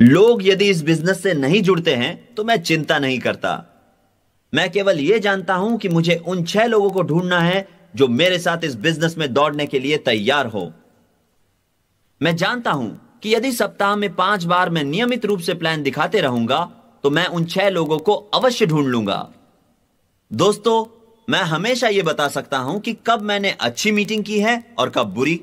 लोग यदि इस बिजनेस से नहीं जुड़ते हैं तो मैं चिंता नहीं करता। मैं केवल यह जानता हूं कि मुझे उन 6 लोगों को ढूंढना है जो मेरे साथ इस बिजनेस में दौड़ने के लिए तैयार हो। मैं जानता हूं कि यदि सप्ताह में 5 बार मैं नियमित रूप से प्लान दिखाते रहूंगा तो मैं उन 6 लोगों को अवश्य ढूंढ लूंगा। दोस्तों, मैं हमेशा यह बता सकता हूं कि कब मैंने अच्छी मीटिंग की है और कब बुरी।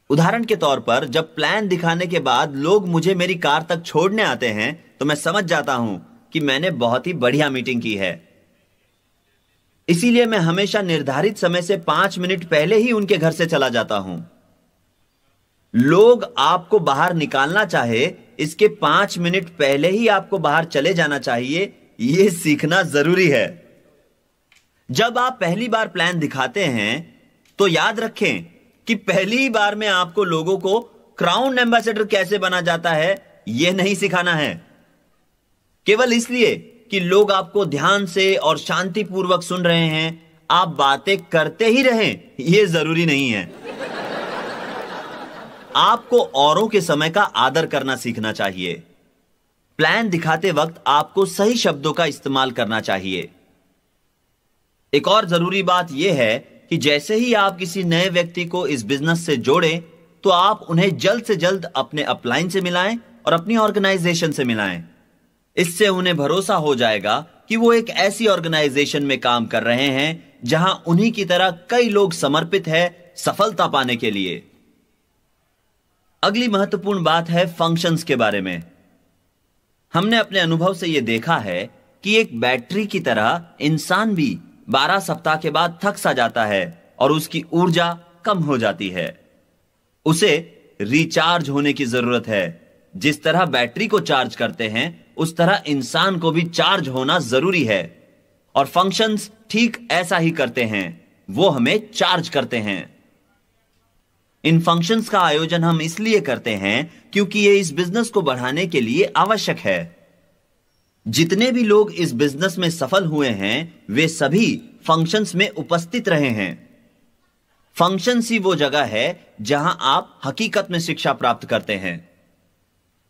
उदाहरण के तौर पर जब प्लान दिखाने के बाद लोग मुझे मेरी कार तक छोड़ने आते हैं तो मैं समझ जाता हूं कि मैंने बहुत ही बढ़िया मीटिंग की है। इसीलिए मैं हमेशा निर्धारित समय से 5 मिनट पहले ही उनके घर से चला जाता हूं। लोग आपको बाहर निकालना चाहे इसके 5 मिनट पहले ही आपको बाहर चले जाना चाहिए, यह सीखना जरूरी है। जब आप पहली बार प्लान दिखाते हैं तो याद रखें कि पहली बार में आपको लोगों को क्राउन एम्बेसडर कैसे बना जाता है यह नहीं सिखाना है। केवल इसलिए कि लोग आपको ध्यान से और शांतिपूर्वक सुन रहे हैं, आप बातें करते ही रहें यह जरूरी नहीं है। आपको औरों के समय का आदर करना सीखना चाहिए। प्लान दिखाते वक्त आपको सही शब्दों का इस्तेमाल करना चाहिए। एक और जरूरी बात यह है कि जैसे ही आप किसी नए व्यक्ति को इस बिजनेस से जोड़ें तो आप उन्हें जल्द से जल्द अपने अपलाइन से मिलाएं और अपनी ऑर्गेनाइजेशन से मिलाएं। इससे उन्हें भरोसा हो जाएगा कि वो एक ऐसी ऑर्गेनाइजेशन में काम कर रहे हैं जहां उन्हीं की तरह कई लोग समर्पित हैं सफलता पाने के लिए। अगली महत्वपूर्ण बात है फंक्शंस के बारे में। हमने अपने अनुभव से यह देखा है कि एक बैटरी की तरह इंसान भी 12 सप्ताह के बाद थक सा जाता है और उसकी ऊर्जा कम हो जाती है। उसे रिचार्ज होने की जरूरत है। जिस तरह बैटरी को चार्ज करते हैं उस तरह इंसान को भी चार्ज होना जरूरी है, और फंक्शंस ठीक ऐसा ही करते हैं, वो हमें चार्ज करते हैं। इन फंक्शंस का आयोजन हम इसलिए करते हैं क्योंकि ये इस बिजनेस को बढ़ाने के लिए आवश्यक है। जितने भी लोग इस बिजनेस में सफल हुए हैं वे सभी फंक्शंस में उपस्थित रहे हैं। फंक्शंस ही वो जगह है जहां आप हकीकत में शिक्षा प्राप्त करते हैं।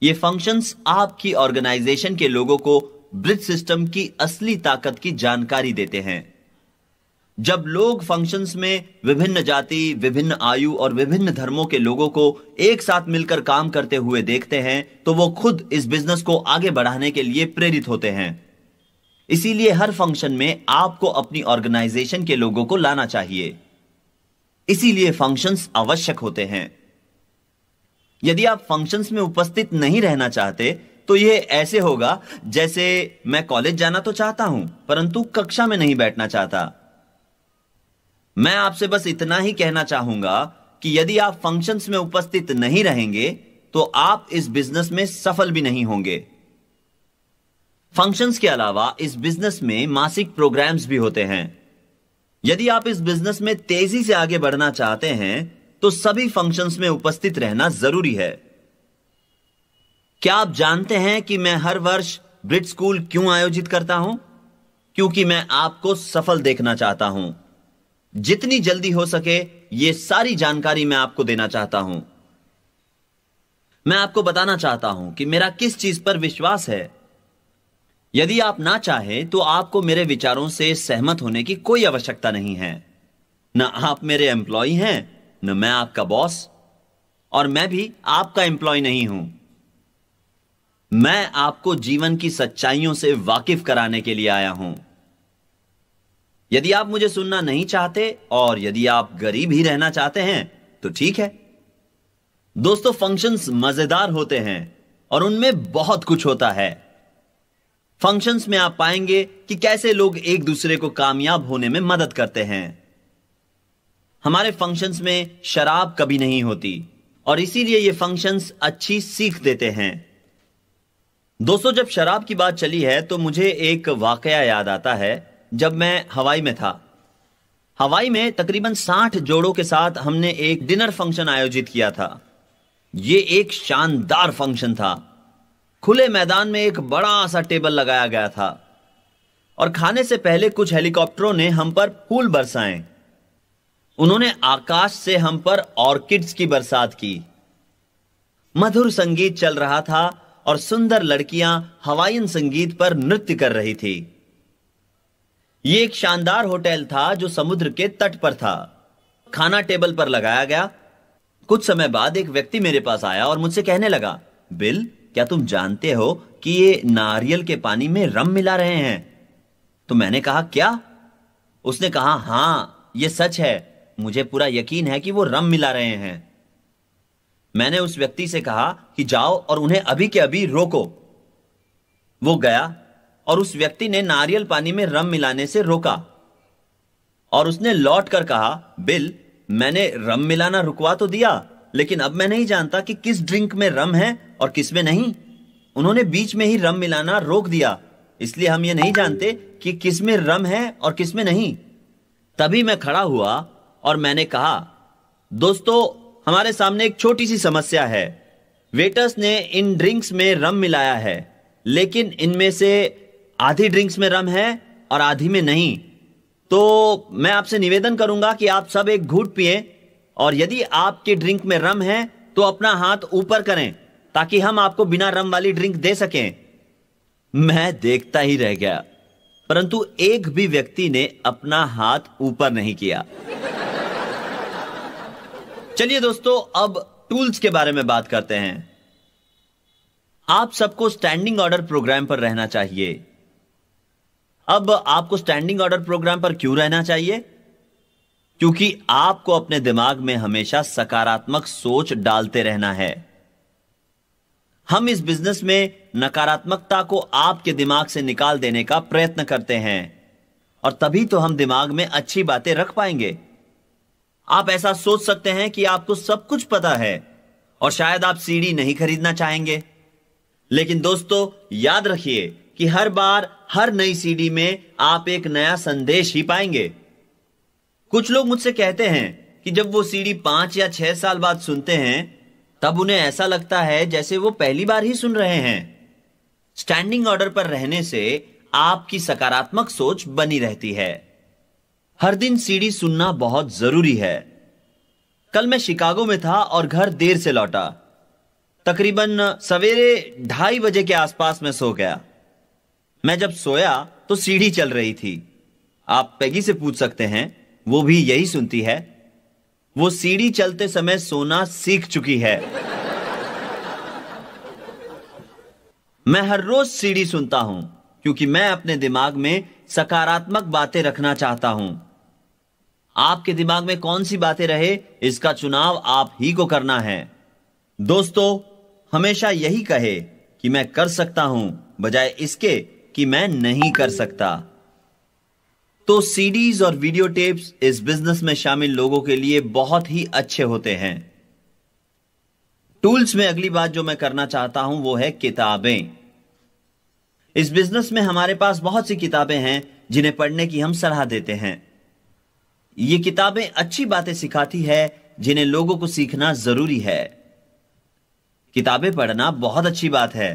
ये फंक्शंस आपकी ऑर्गेनाइजेशन के लोगों को ब्रिज सिस्टम की असली ताकत की जानकारी देते हैं। जब लोग फंक्शंस में विभिन्न जाति, विभिन्न आयु और विभिन्न धर्मों के लोगों को एक साथ मिलकर काम करते हुए देखते हैं तो वो खुद इस बिजनेस को आगे बढ़ाने के लिए प्रेरित होते हैं। इसीलिए हर फंक्शन में आपको अपनी ऑर्गेनाइजेशन के लोगों को लाना चाहिए। इसीलिए फंक्शंस आवश्यक होते हैं। यदि आप फंक्शंस में उपस्थित नहीं रहना चाहते तो यह ऐसे होगा जैसे मैं कॉलेज जाना तो चाहता हूं परंतु कक्षा में नहीं बैठना चाहता। मैं आपसे बस इतना ही कहना चाहूंगा कि यदि आप फंक्शंस में उपस्थित नहीं रहेंगे तो आप इस बिजनेस में सफल भी नहीं होंगे। फंक्शंस के अलावा इस बिजनेस में मासिक प्रोग्राम्स भी होते हैं। यदि आप इस बिजनेस में तेजी से आगे बढ़ना चाहते हैं तो सभी फंक्शंस में उपस्थित रहना जरूरी है। क्या आप जानते हैं कि मैं हर वर्ष ब्रिज स्कूल क्यों आयोजित करता हूं? क्योंकि मैं आपको सफल देखना चाहता हूं। जितनी जल्दी हो सके यह सारी जानकारी मैं आपको देना चाहता हूं। मैं आपको बताना चाहता हूं कि मेरा किस चीज पर विश्वास है। यदि आप ना चाहें तो आपको मेरे विचारों से सहमत होने की कोई आवश्यकता नहीं है। न आप मेरे एम्प्लॉय हैं, न मैं आपका बॉस, और मैं भी आपका एम्प्लॉय नहीं हूं। मैं आपको जीवन की सच्चाइयों से वाकिफ कराने के लिए आया हूं। यदि आप मुझे सुनना नहीं चाहते और यदि आप गरीब ही रहना चाहते हैं तो ठीक है। दोस्तों, फंक्शंस मजेदार होते हैं और उनमें बहुत कुछ होता है। फंक्शंस में आप पाएंगे कि कैसे लोग एक दूसरे को कामयाब होने में मदद करते हैं। हमारे फंक्शंस में शराब कभी नहीं होती और इसीलिए ये फंक्शंस अच्छी सीख देते हैं। दोस्तों, जब शराब की बात चली है तो मुझे एक वाकया याद आता है। जब मैं हवाई में था, हवाई में तकरीबन 60 जोड़ों के साथ हमने एक डिनर फंक्शन आयोजित किया था। यह एक शानदार फंक्शन था। खुले मैदान में एक बड़ा सा टेबल लगाया गया था और खाने से पहले कुछ हेलीकॉप्टरों ने हम पर फूल बरसाए। उन्होंने आकाश से हम पर ऑर्किड्स की बरसात की। मधुर संगीत चल रहा था और सुंदर लड़कियां हवाईयन संगीत पर नृत्य कर रही थी। यह एक शानदार होटल था जो समुद्र के तट पर था। खाना टेबल पर लगाया गया। कुछ समय बाद एक व्यक्ति मेरे पास आया और मुझसे कहने लगा, बिल, क्या तुम जानते हो कि ये नारियल के पानी में रम मिला रहे हैं? तो मैंने कहा, क्या? उसने कहा, हां, यह सच है। मुझे पूरा यकीन है कि वो रम मिला रहे हैं। मैंने उस व्यक्ति से कहा कि जाओ और उन्हें अभी के अभी रोको। वो गया और उस व्यक्ति ने नारियल पानी में रम मिलाने से रोका और उसने लौट कर कहा, बिल, मैंने रम मिलाना रुकवा तो दिया, लेकिन अब मैं नहीं जानता कि किस ड्रिंक में रम है और किस में नहीं। उन्होंने बीच में ही रम मिलाना रोक दिया, इसलिए हम ये नहीं जानते कि किस में रम है और किस में नहीं। तभी मैं खड़ा हुआ और मैंने कहा, दोस्तों, हमारे सामने एक छोटी सी समस्या है। वेटर्स ने इन ड्रिंक्स में रम मिलाया है, लेकिन इनमें से आधी ड्रिंक्स में रम है और आधी में नहीं। तो मैं आपसे निवेदन करूंगा कि आप सब एक घूंट पिएं और यदि आपके ड्रिंक में रम है तो अपना हाथ ऊपर करें ताकि हम आपको बिना रम वाली ड्रिंक दे सकें। मैं देखता ही रह गया, परंतु एक भी व्यक्ति ने अपना हाथ ऊपर नहीं किया। चलिए दोस्तों, अब टूल्स के बारे में बात करते हैं। आप सबको स्टैंडिंग ऑर्डर प्रोग्राम पर रहना चाहिए। अब आपको स्टैंडिंग ऑर्डर प्रोग्राम पर क्यों रहना चाहिए? क्योंकि आपको अपने दिमाग में हमेशा सकारात्मक सोच डालते रहना है। हम इस बिजनेस में नकारात्मकता को आपके दिमाग से निकाल देने का प्रयत्न करते हैं और तभी तो हम दिमाग में अच्छी बातें रख पाएंगे। आप ऐसा सोच सकते हैं कि आपको सब कुछ पता है और शायद आप सीडी नहीं खरीदना चाहेंगे, लेकिन दोस्तों याद रखिए कि हर बार हर नई सीडी में आप एक नया संदेश ही पाएंगे। कुछ लोग मुझसे कहते हैं कि जब वो सीडी 5 या 6 साल बाद सुनते हैं तब उन्हें ऐसा लगता है जैसे वो पहली बार ही सुन रहे हैं। स्टैंडिंग ऑर्डर पर रहने से आपकी सकारात्मक सोच बनी रहती है। हर दिन सीडी सुनना बहुत जरूरी है। कल मैं शिकागो में था और घर देर से लौटा। तकरीबन सवेरे 2:30 बजे के आसपास मैं सो गया। मैं जब सोया तो सीडी चल रही थी। आप पैगी से पूछ सकते हैं, वो भी यही सुनती है। वो सीडी चलते समय सोना सीख चुकी है। मैं हर रोज सीडी सुनता हूं क्योंकि मैं अपने दिमाग में सकारात्मक बातें रखना चाहता हूं। आपके दिमाग में कौन सी बातें रहे, इसका चुनाव आप ही को करना है। दोस्तों, हमेशा यही कहे कि मैं कर सकता हूं बजाय इसके कि मैं नहीं कर सकता। तो सीडीज और वीडियो टेप्स इस बिजनेस में शामिल लोगों के लिए बहुत ही अच्छे होते हैं। टूल्स में अगली बात जो मैं करना चाहता हूं वो है किताबें। इस बिजनेस में हमारे पास बहुत सी किताबें हैं जिन्हें पढ़ने की हम सलाह देते हैं। ये किताबें अच्छी बातें सिखाती है जिन्हें लोगों को सीखना जरूरी है। किताबें पढ़ना बहुत अच्छी बात है।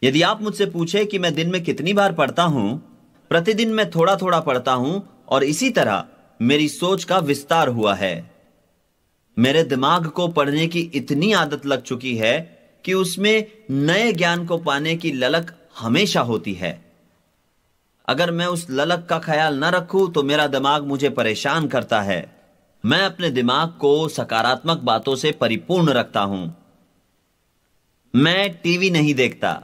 यदि आप मुझसे पूछे कि मैं दिन में कितनी बार पढ़ता हूं, प्रतिदिन मैं थोड़ा थोड़ा पढ़ता हूं और इसी तरह मेरी सोच का विस्तार हुआ है। मेरे दिमाग को पढ़ने की इतनी आदत लग चुकी है कि उसमें नए ज्ञान को पाने की ललक हमेशा होती है। अगर मैं उस ललक का ख्याल न रखूं तो मेरा दिमाग मुझे परेशान करता है। मैं अपने दिमाग को सकारात्मक बातों से परिपूर्ण रखता हूं। मैं टीवी नहीं देखता।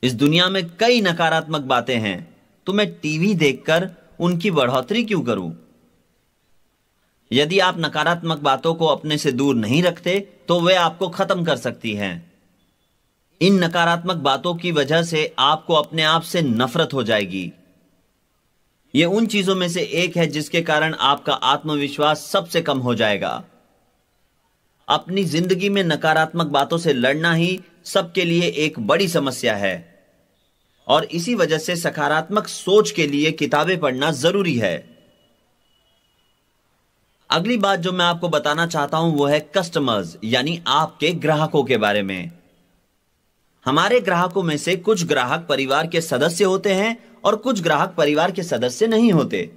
इस दुनिया में कई नकारात्मक बातें हैं, तो मैं टीवी देखकर उनकी बढ़ोतरी क्यों करूं? यदि आप नकारात्मक बातों को अपने से दूर नहीं रखते तो वे आपको खत्म कर सकती हैं। इन नकारात्मक बातों की वजह से आपको अपने आप से नफरत हो जाएगी। यह उन चीजों में से एक है जिसके कारण आपका आत्मविश्वास सबसे कम हो जाएगा। अपनी जिंदगी में नकारात्मक बातों से लड़ना ही सबके लिए एक बड़ी समस्या है और इसी वजह से सकारात्मक सोच के लिए किताबें पढ़ना जरूरी है। अगली बात जो मैं आपको बताना चाहता हूं वो है कस्टमर्स, यानी आपके ग्राहकों के बारे में। हमारे ग्राहकों में से कुछ ग्राहक परिवार के सदस्य होते हैं और कुछ ग्राहक परिवार के सदस्य नहीं होते।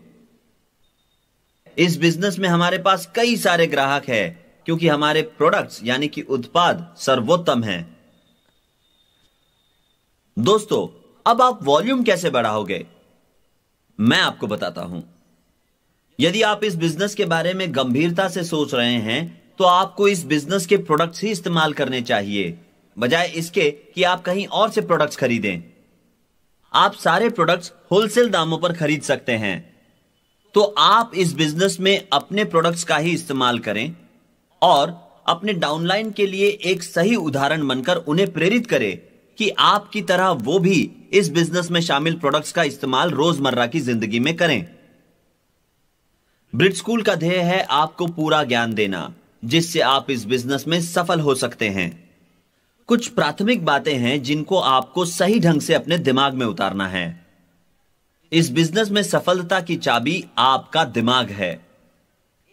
इस बिजनेस में हमारे पास कई सारे ग्राहक हैं क्योंकि हमारे प्रोडक्ट्स यानी कि उत्पाद सर्वोत्तम हैं। दोस्तों, अब आप वॉल्यूम कैसे बढ़ाओगे? मैं आपको बताता हूं। यदि आप इस बिजनेस के बारे में गंभीरता से सोच रहे हैं तो आपको इस बिजनेस के प्रोडक्ट्स ही इस्तेमाल करने चाहिए, बजाय इसके कि आप कहीं और से प्रोडक्ट्स खरीदें। आप सारे प्रोडक्ट्स होलसेल दामों पर खरीद सकते हैं, तो आप इस बिजनेस में अपने प्रोडक्ट्स का ही इस्तेमाल करें और अपने डाउनलाइन के लिए एक सही उदाहरण बनकर उन्हें प्रेरित करें कि आपकी तरह वो भी इस बिजनेस में शामिल प्रोडक्ट्स का इस्तेमाल रोजमर्रा की जिंदगी में करें। ब्रिट स्कूल का ध्येय है आपको पूरा ज्ञान देना, जिससे आप इस बिजनेस में सफल हो सकते हैं। कुछ प्राथमिक बातें हैं जिनको आपको सही ढंग से अपने दिमाग में उतारना है। इस बिजनेस में सफलता की चाबी आपका दिमाग है।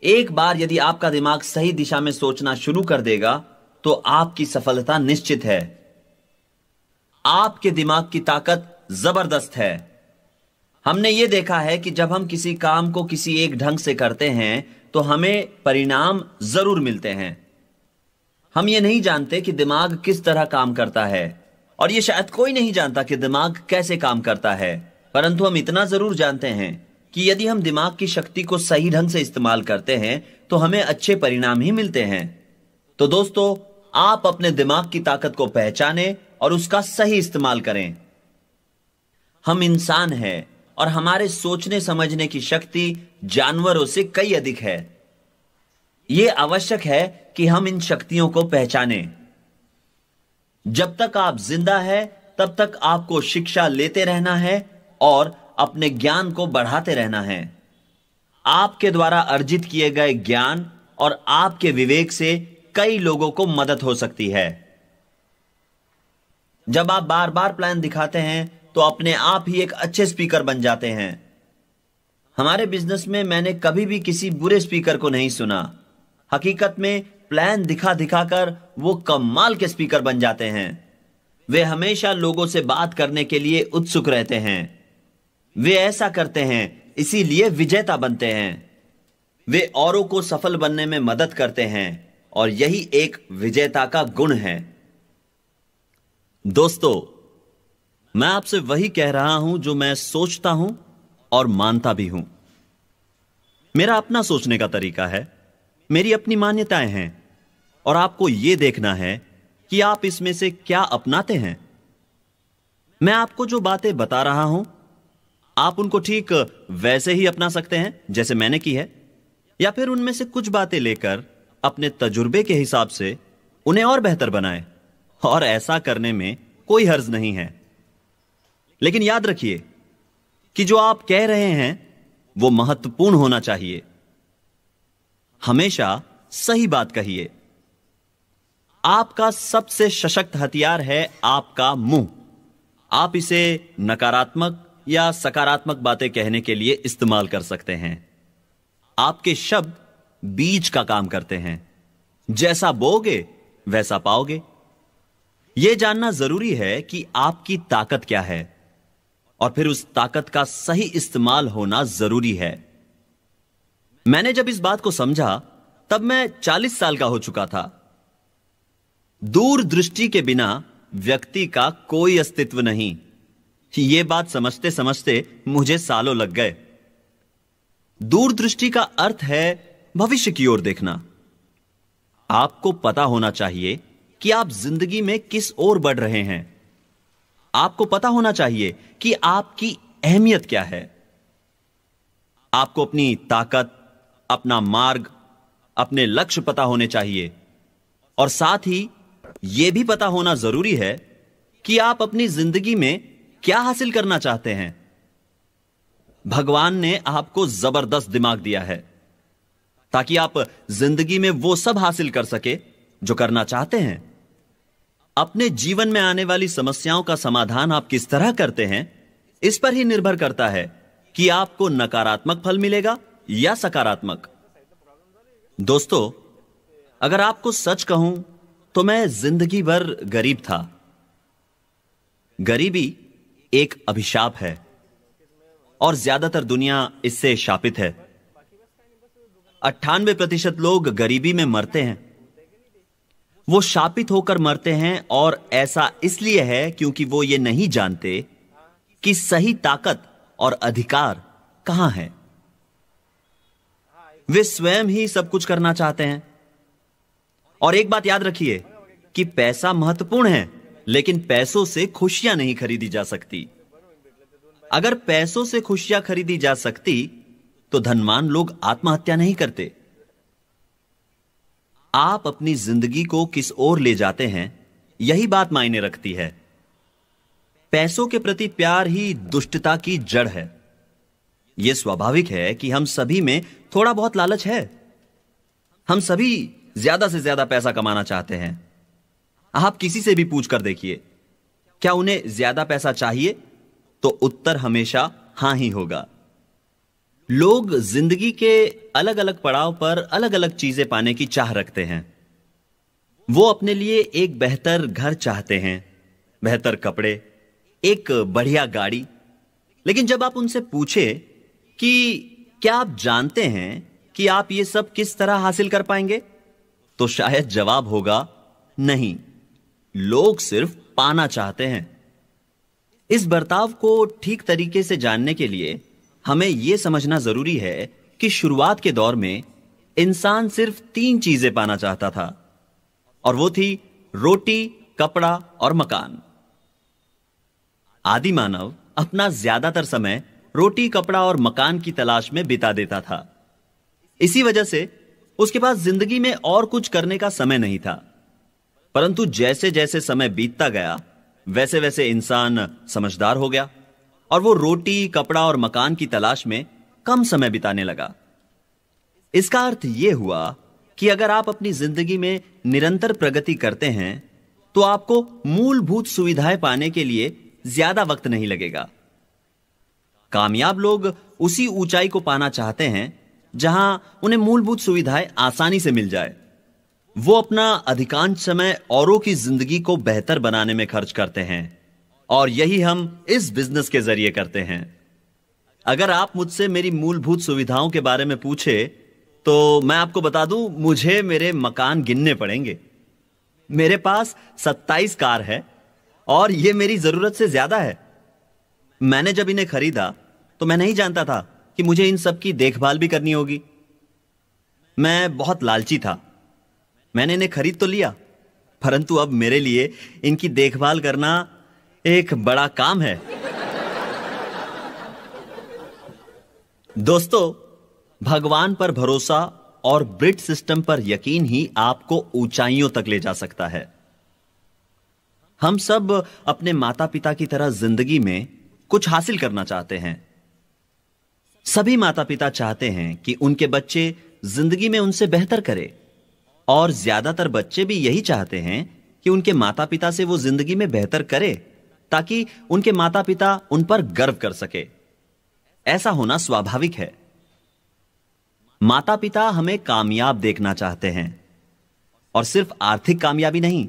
एक बार यदि आपका दिमाग सही दिशा में सोचना शुरू कर देगा तो आपकी सफलता निश्चित है। आपके दिमाग की ताकत जबरदस्त है। हमने यह देखा है कि जब हम किसी काम को किसी एक ढंग से करते हैं तो हमें परिणाम जरूर मिलते हैं। हम ये नहीं जानते कि दिमाग किस तरह काम करता है, और ये शायद कोई नहीं जानता कि दिमाग कैसे काम करता है, परंतु हम इतना जरूर जानते हैं कि यदि हम दिमाग की शक्ति को सही ढंग से इस्तेमाल करते हैं तो हमें अच्छे परिणाम ही मिलते हैं। तो दोस्तों, आप अपने दिमाग की ताकत को पहचानें और उसका सही इस्तेमाल करें। हम इंसान हैं और हमारे सोचने समझने की शक्ति जानवरों से कई अधिक है। यह आवश्यक है कि हम इन शक्तियों को पहचानें। जब तक आप जिंदा हैं, तब तक आपको शिक्षा लेते रहना है और अपने ज्ञान को बढ़ाते रहना है। आपके द्वारा अर्जित किए गए ज्ञान और आपके विवेक से कई लोगों को मदद हो सकती है। जब आप बार बार प्लान दिखाते हैं तो अपने आप ही एक अच्छे स्पीकर बन जाते हैं। हमारे बिजनेस में मैंने कभी भी किसी बुरे स्पीकर को नहीं सुना। हकीकत में प्लान दिखा दिखाकर वो कमाल के स्पीकर बन जाते हैं। वे हमेशा लोगों से बात करने के लिए उत्सुक रहते हैं। वे ऐसा करते हैं, इसीलिए विजेता बनते हैं। वे औरों को सफल बनने में मदद करते हैं और यही एक विजेता का गुण है। दोस्तों, मैं आपसे वही कह रहा हूं जो मैं सोचता हूं और मानता भी हूं। मेरा अपना सोचने का तरीका है, मेरी अपनी मान्यताएं हैं, और आपको यह देखना है कि आप इसमें से क्या अपनाते हैं। मैं आपको जो बातें बता रहा हूं, आप उनको ठीक वैसे ही अपना सकते हैं जैसे मैंने की है, या फिर उनमें से कुछ बातें लेकर अपने तजुर्बे के हिसाब से उन्हें और बेहतर बनाएं। और ऐसा करने में कोई हर्ज नहीं है। लेकिन याद रखिए कि जो आप कह रहे हैं वो महत्वपूर्ण होना चाहिए। हमेशा सही बात कहिए। आपका सबसे सशक्त हथियार है आपका मुंह। आप इसे नकारात्मक या सकारात्मक बातें कहने के लिए इस्तेमाल कर सकते हैं। आपके शब्द बीज का काम करते हैं। जैसा बोओगे वैसा पाओगे। यह जानना जरूरी है कि आपकी ताकत क्या है, और फिर उस ताकत का सही इस्तेमाल होना जरूरी है। मैंने जब इस बात को समझा तब मैं 40 साल का हो चुका था। दूरदृष्टि के बिना व्यक्ति का कोई अस्तित्व नहीं। यह बात समझते समझते मुझे सालों लग गए। दूरदृष्टि का अर्थ है भविष्य की ओर देखना। आपको पता होना चाहिए कि आप जिंदगी में किस ओर बढ़ रहे हैं। आपको पता होना चाहिए कि आपकी अहमियत क्या है। आपको अपनी ताकत, अपना मार्ग, अपने लक्ष्य पता होने चाहिए, और साथ ही यह भी पता होना जरूरी है कि आप अपनी जिंदगी में क्या हासिल करना चाहते हैं। भगवान ने आपको जबरदस्त दिमाग दिया है ताकि आप जिंदगी में वो सब हासिल कर सके जो करना चाहते हैं। अपने जीवन में आने वाली समस्याओं का समाधान आप किस तरह करते हैं, इस पर ही निर्भर करता है कि आपको नकारात्मक फल मिलेगा या सकारात्मक। दोस्तों, अगर आपको सच कहूं तो मैं जिंदगी भर गरीब था। गरीबी एक अभिशाप है और ज्यादातर दुनिया इससे शापित है। 98% लोग गरीबी में मरते हैं। वो शापित होकर मरते हैं, और ऐसा इसलिए है क्योंकि वो ये नहीं जानते कि सही ताकत और अधिकार कहां है। वे स्वयं ही सब कुछ करना चाहते हैं। और एक बात याद रखिए कि पैसा महत्वपूर्ण है, लेकिन पैसों से खुशियां नहीं खरीदी जा सकती। अगर पैसों से खुशियां खरीदी जा सकती तो धनवान लोग आत्महत्या नहीं करते। आप अपनी जिंदगी को किस ओर ले जाते हैं, यही बात मायने रखती है। पैसों के प्रति प्यार ही दुष्टता की जड़ है। यह स्वाभाविक है कि हम सभी में थोड़ा बहुत लालच है। हम सभी ज्यादा से ज्यादा पैसा कमाना चाहते हैं। आप किसी से भी पूछ कर देखिए, क्या उन्हें ज्यादा पैसा चाहिए, तो उत्तर हमेशा हां ही होगा। लोग जिंदगी के अलग अलग पड़ाव पर अलग अलग चीजें पाने की चाह रखते हैं। वो अपने लिए एक बेहतर घर चाहते हैं, बेहतर कपड़े, एक बढ़िया गाड़ी। लेकिन जब आप उनसे पूछे कि क्या आप जानते हैं कि आप ये सब किस तरह हासिल कर पाएंगे, तो शायद जवाब होगा नहीं। लोग सिर्फ पाना चाहते हैं। इस बर्ताव को ठीक तरीके से जानने के लिए हमें यह समझना जरूरी है कि शुरुआत के दौर में इंसान सिर्फ 3 चीजें पाना चाहता था, और वो थी रोटी, कपड़ा और मकान। आदि मानव अपना ज्यादातर समय रोटी, कपड़ा और मकान की तलाश में बिता देता था। इसी वजह से उसके पास जिंदगी में और कुछ करने का समय नहीं था। परंतु जैसे जैसे समय बीतता गया, वैसे वैसे इंसान समझदार हो गया, और वो रोटी, कपड़ा और मकान की तलाश में कम समय बिताने लगा। इसका अर्थ यह हुआ कि अगर आप अपनी जिंदगी में निरंतर प्रगति करते हैं, तो आपको मूलभूत सुविधाएं पाने के लिए ज्यादा वक्त नहीं लगेगा। कामयाब लोग उसी ऊंचाई को पाना चाहते हैं जहां उन्हें मूलभूत सुविधाएं आसानी से मिल जाए। वो अपना अधिकांश समय औरों की जिंदगी को बेहतर बनाने में खर्च करते हैं, और यही हम इस बिजनेस के जरिए करते हैं। अगर आप मुझसे मेरी मूलभूत सुविधाओं के बारे में पूछे, तो मैं आपको बता दूं, मुझे मेरे मकान गिनने पड़ेंगे। मेरे पास 27 कार है, और यह मेरी जरूरत से ज्यादा है। मैंने जब इन्हें खरीदा तो मैं नहीं जानता था कि मुझे इन सब की देखभाल भी करनी होगी। मैं बहुत लालची था। मैंने इन्हें खरीद तो लिया, परंतु अब मेरे लिए इनकी देखभाल करना एक बड़ा काम है। दोस्तों, भगवान पर भरोसा और ब्रिट सिस्टम पर यकीन ही आपको ऊंचाइयों तक ले जा सकता है। हम सब अपने माता पिता की तरह जिंदगी में कुछ हासिल करना चाहते हैं। सभी माता पिता चाहते हैं कि उनके बच्चे जिंदगी में उनसे बेहतर करें, और ज्यादातर बच्चे भी यही चाहते हैं कि उनके माता पिता से वो जिंदगी में बेहतर करे, ताकि उनके माता पिता उन पर गर्व कर सके। ऐसा होना स्वाभाविक है। माता पिता हमें कामयाब देखना चाहते हैं, और सिर्फ आर्थिक कामयाबी नहीं,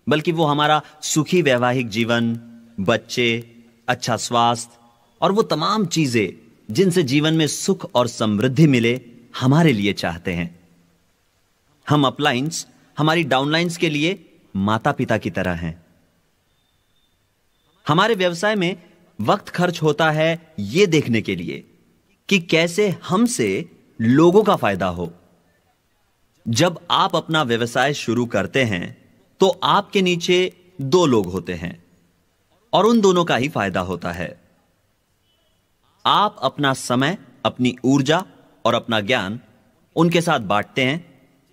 बल्कि वो हमारा सुखी वैवाहिक जीवन, बच्चे, अच्छा स्वास्थ्य और वो तमाम चीजें जिनसे जीवन में सुख और समृद्धि मिले, हमारे लिए चाहते हैं। हम अपलाइंस हमारी डाउनलाइंस के लिए माता पिता की तरह हैं। हमारे व्यवसाय में वक्त खर्च होता है यह देखने के लिए कि कैसे हमसे लोगों का फायदा हो। जब आप अपना व्यवसाय शुरू करते हैं तो आपके नीचे 2 लोग होते हैं, और उन दोनों का ही फायदा होता है। आप अपना समय, अपनी ऊर्जा और अपना ज्ञान उनके साथ बांटते हैं,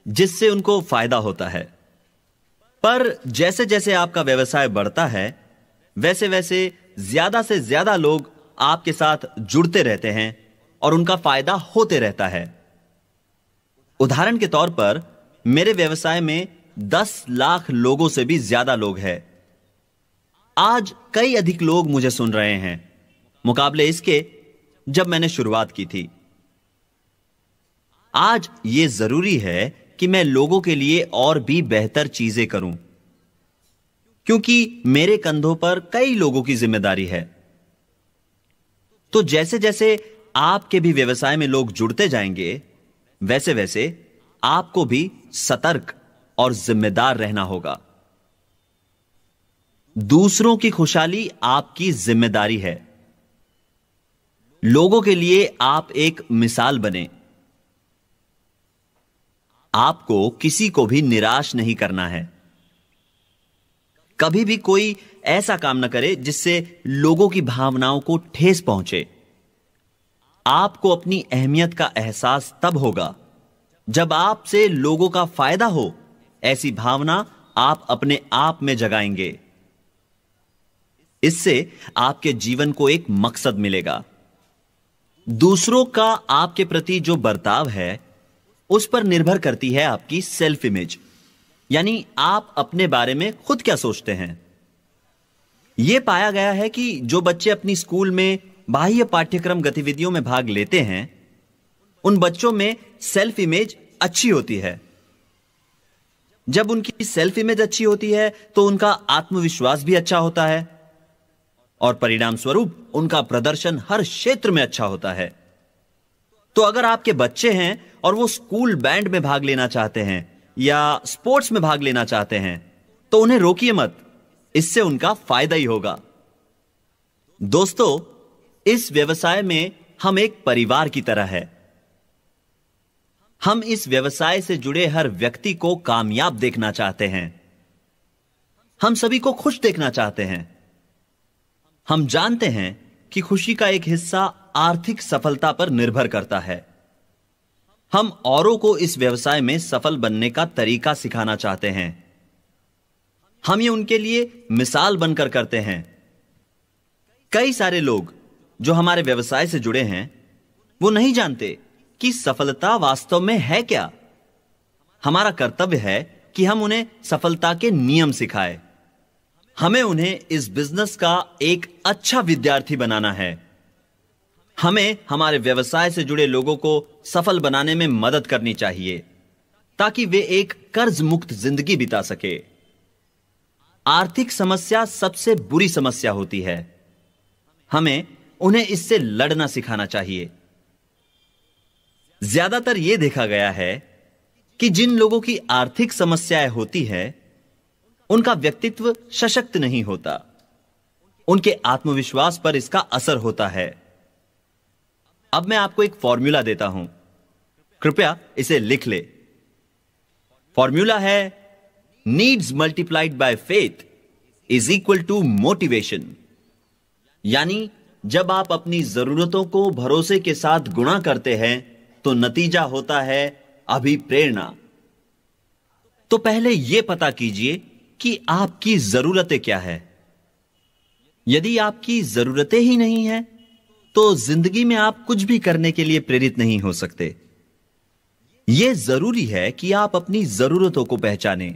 जिससे उनको फायदा होता है। पर जैसे जैसे आपका व्यवसाय बढ़ता है, वैसे वैसे ज्यादा से ज्यादा लोग आपके साथ जुड़ते रहते हैं और उनका फायदा होते रहता है। उदाहरण के तौर पर मेरे व्यवसाय में 10 लाख लोगों से भी ज्यादा लोग हैं। आज कई अधिक लोग मुझे सुन रहे हैं मुकाबले इसके जब मैंने शुरुआत की थी। आज यह जरूरी है कि मैं लोगों के लिए और भी बेहतर चीजें करूं, क्योंकि मेरे कंधों पर कई लोगों की जिम्मेदारी है। तो जैसे जैसे आपके भी व्यवसाय में लोग जुड़ते जाएंगे, वैसे वैसे आपको भी सतर्क और जिम्मेदार रहना होगा। दूसरों की खुशहाली आपकी जिम्मेदारी है। लोगों के लिए आप एक मिसाल बने। आपको किसी को भी निराश नहीं करना है। कभी भी कोई ऐसा काम न करे जिससे लोगों की भावनाओं को ठेस पहुंचे। आपको अपनी अहमियत का एहसास तब होगा जब आपसे लोगों का फायदा हो। ऐसी भावना आप अपने आप में जगाएंगे। इससे आपके जीवन को एक मकसद मिलेगा। दूसरों का आपके प्रति जो बर्ताव है उस पर निर्भर करती है आपकी सेल्फ इमेज, यानी आप अपने बारे में खुद क्या सोचते हैं। यह पाया गया है कि जो बच्चे अपनी स्कूल में बाह्य पाठ्यक्रम गतिविधियों में भाग लेते हैं, उन बच्चों में सेल्फ इमेज अच्छी होती है। जब उनकी सेल्फ इमेज अच्छी होती है तो उनका आत्मविश्वास भी अच्छा होता है और परिणाम स्वरूप उनका प्रदर्शन हर क्षेत्र में अच्छा होता है। तो अगर आपके बच्चे हैं और वो स्कूल बैंड में भाग लेना चाहते हैं या स्पोर्ट्स में भाग लेना चाहते हैं, तो उन्हें रोकिए मत। इससे उनका फायदा ही होगा। दोस्तों, इस व्यवसाय में हम एक परिवार की तरह है। हम इस व्यवसाय से जुड़े हर व्यक्ति को कामयाब देखना चाहते हैं। हम सभी को खुश देखना चाहते हैं। हम जानते हैं कि खुशी का एक हिस्सा आर्थिक सफलता पर निर्भर करता है। हम औरों को इस व्यवसाय में सफल बनने का तरीका सिखाना चाहते हैं। हम ये उनके लिए मिसाल बनकर करते हैं। कई सारे लोग जो हमारे व्यवसाय से जुड़े हैं, वो नहीं जानते कि सफलता वास्तव में है क्या। हमारा कर्तव्य है कि हम उन्हें सफलता के नियम सिखाएं। हमें उन्हें इस बिजनेस का एक अच्छा विद्यार्थी बनाना है। हमें हमारे व्यवसाय से जुड़े लोगों को सफल बनाने में मदद करनी चाहिए ताकि वे एक कर्ज मुक्त जिंदगी बिता सके। आर्थिक समस्या सबसे बुरी समस्या होती है। हमें उन्हें इससे लड़ना सिखाना चाहिए। ज्यादातर यह देखा गया है कि जिन लोगों की आर्थिक समस्याएं होती है, उनका व्यक्तित्व सशक्त नहीं होता। उनके आत्मविश्वास पर इसका असर होता है। अब मैं आपको एक फॉर्मूला देता हूं, कृपया इसे लिख ले। फॉर्मूला है needs multiplied by faith is equal to motivation. यानी जब आप अपनी जरूरतों को भरोसे के साथ गुणा करते हैं तो नतीजा होता है अभिप्रेरणा। तो पहले यह पता कीजिए कि आपकी जरूरतें क्या है। यदि आपकी जरूरतें ही नहीं हैं, तो जिंदगी में आप कुछ भी करने के लिए प्रेरित नहीं हो सकते। यह जरूरी है कि आप अपनी जरूरतों को पहचानें।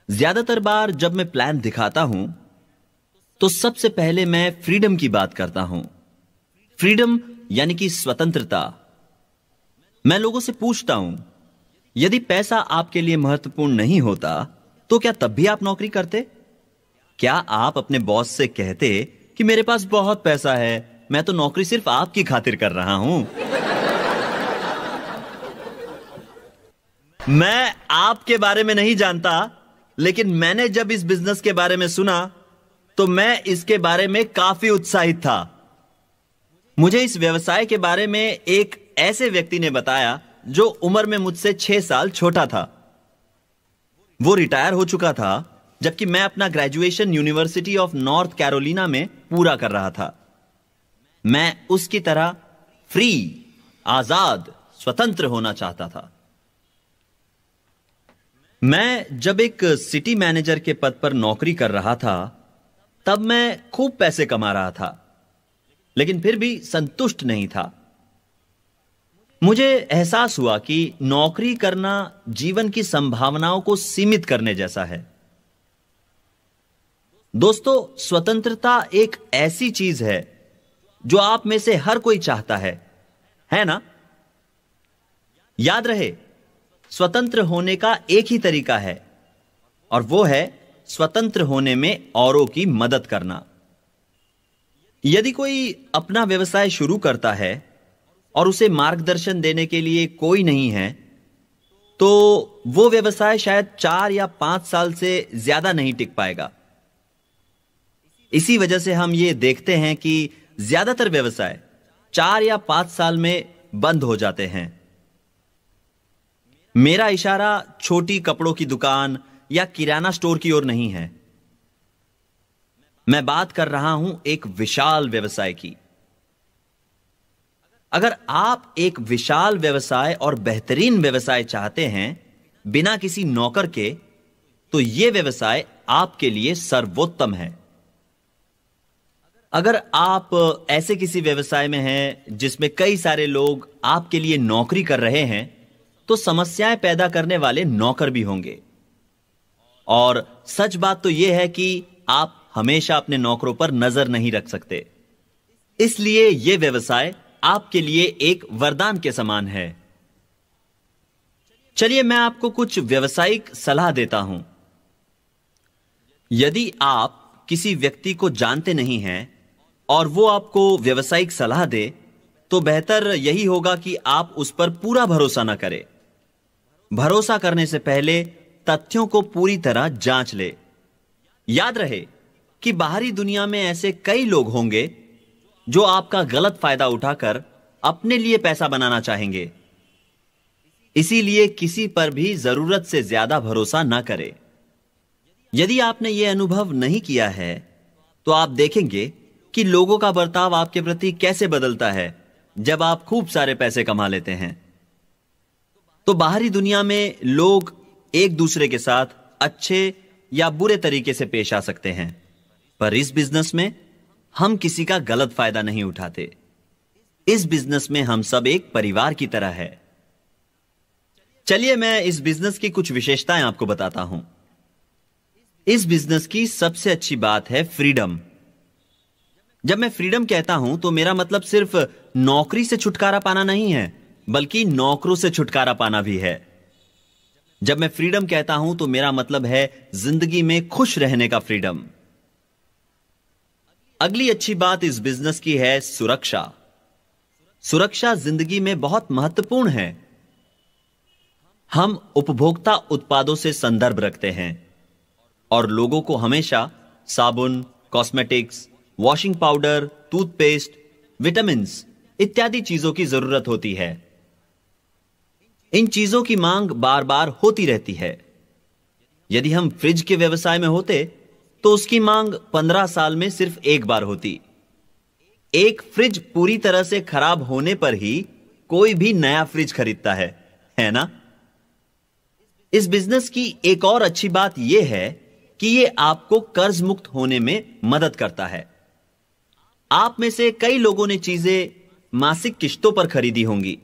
ज्यादातर बार जब मैं प्लान दिखाता हूं, तो सबसे पहले मैं फ्रीडम की बात करता हूं। फ्रीडम यानी कि स्वतंत्रता। मैं लोगों से पूछता हूं, यदि पैसा आपके लिए महत्वपूर्ण नहीं होता तो क्या तब भी आप नौकरी करते? क्या आप अपने बॉस से कहते कि मेरे पास बहुत पैसा है, मैं तो नौकरी सिर्फ आपकी खातिर कर रहा हूं? मैं आपके बारे में नहीं जानता, लेकिन मैंने जब इस बिजनेस के बारे में सुना तो मैं इसके बारे में काफी उत्साहित था। मुझे इस व्यवसाय के बारे में एक ऐसे व्यक्ति ने बताया जो उम्र में मुझसे 6 साल छोटा था। वो रिटायर हो चुका था जबकि मैं अपना graduation university of north Carolina में पूरा कर रहा था। मैं उसकी तरह फ्री, आजाद, स्वतंत्र होना चाहता था। मैं जब एक सिटी मैनेजर के पद पर नौकरी कर रहा था, तब मैं खूब पैसे कमा रहा था, लेकिन फिर भी संतुष्ट नहीं था। मुझे एहसास हुआ कि नौकरी करना जीवन की संभावनाओं को सीमित करने जैसा है। दोस्तों, स्वतंत्रता एक ऐसी चीज है जो आप में से हर कोई चाहता है ना? याद रहे, स्वतंत्र होने का एक ही तरीका है और वो है स्वतंत्र होने में औरों की मदद करना। यदि कोई अपना व्यवसाय शुरू करता है और उसे मार्गदर्शन देने के लिए कोई नहीं है, तो वो व्यवसाय शायद 4 या 5 साल से ज्यादा नहीं टिक पाएगा। इसी वजह से हम ये देखते हैं कि ज्यादातर व्यवसाय 4 या 5 साल में बंद हो जाते हैं। मेरा इशारा छोटी कपड़ों की दुकान या किराना स्टोर की ओर नहीं है। मैं बात कर रहा हूं एक विशाल व्यवसाय की। अगर आप एक विशाल व्यवसाय और बेहतरीन व्यवसाय चाहते हैं बिना किसी नौकर के, तो यह व्यवसाय आपके लिए सर्वोत्तम है। अगर आप ऐसे किसी व्यवसाय में हैं जिसमें कई सारे लोग आपके लिए नौकरी कर रहे हैं, तो समस्याएं पैदा करने वाले नौकर भी होंगे। और सच बात तो यह है कि आप हमेशा अपने नौकरों पर नजर नहीं रख सकते। इसलिए यह व्यवसाय आपके लिए एक वरदान के समान है। चलिए मैं आपको कुछ व्यावसायिक सलाह देता हूं। यदि आप किसी व्यक्ति को जानते नहीं हैं और वो आपको व्यावसायिक सलाह दे, तो बेहतर यही होगा कि आप उस पर पूरा भरोसा न करें। भरोसा करने से पहले तथ्यों को पूरी तरह जांच ले। याद रहे कि बाहरी दुनिया में ऐसे कई लोग होंगे जो आपका गलत फायदा उठाकर अपने लिए पैसा बनाना चाहेंगे। इसीलिए किसी पर भी जरूरत से ज्यादा भरोसा ना करें। यदि आपने यह अनुभव नहीं किया है, तो आप देखेंगे कि लोगों का बर्ताव आपके प्रति कैसे बदलता है जब आप खूब सारे पैसे कमा लेते हैं। तो बाहरी दुनिया में लोग एक दूसरे के साथ अच्छे या बुरे तरीके से पेश आ सकते हैं, पर इस बिजनेस में हम किसी का गलत फायदा नहीं उठाते। इस बिजनेस में हम सब एक परिवार की तरह है। चलिए मैं इस बिजनेस की कुछ विशेषताएं आपको बताता हूं। इस बिजनेस की सबसे अच्छी बात है फ्रीडम। जब मैं फ्रीडम कहता हूं तो मेरा मतलब सिर्फ नौकरी से छुटकारा पाना नहीं है, बल्कि नौकरों से छुटकारा पाना भी है। जब मैं फ्रीडम कहता हूं तो मेरा मतलब है जिंदगी में खुश रहने का फ्रीडम। अगली अच्छी बात इस बिजनेस की है सुरक्षा। सुरक्षा जिंदगी में बहुत महत्वपूर्ण है। हम उपभोक्ता उत्पादों से संदर्भ रखते हैं और लोगों को हमेशा साबुन, cosmetics, washing powder, toothpaste, vitamins इत्यादि चीजों की जरूरत होती है। इन चीजों की मांग बार बार होती रहती है। यदि हम फ्रिज के व्यवसाय में होते तो उसकी मांग 15 साल में सिर्फ एक बार होती। एक फ्रिज पूरी तरह से खराब होने पर ही कोई भी नया फ्रिज खरीदता है ना? इस बिजनेस की एक और अच्छी बात यह है कि यह आपको कर्ज मुक्त होने में मदद करता है। आप में से कई लोगों ने चीजें मासिक किश्तों पर खरीदी होंगी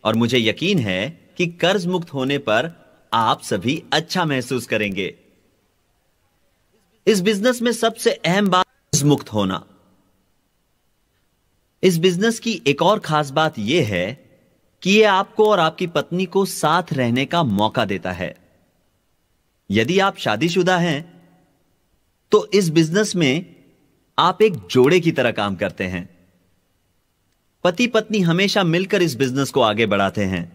और मुझे यकीन है कि कर्ज मुक्त होने पर आप सभी अच्छा महसूस करेंगे। इस बिजनेस में सबसे अहम बात कर्ज मुक्त होना। इस बिजनेस की एक और खास बात यह है कि यह आपको और आपकी पत्नी को साथ रहने का मौका देता है। यदि आप शादीशुदा हैं तो इस बिजनेस में आप एक जोड़े की तरह काम करते हैं। पति पत्नी हमेशा मिलकर इस बिजनेस को आगे बढ़ाते हैं।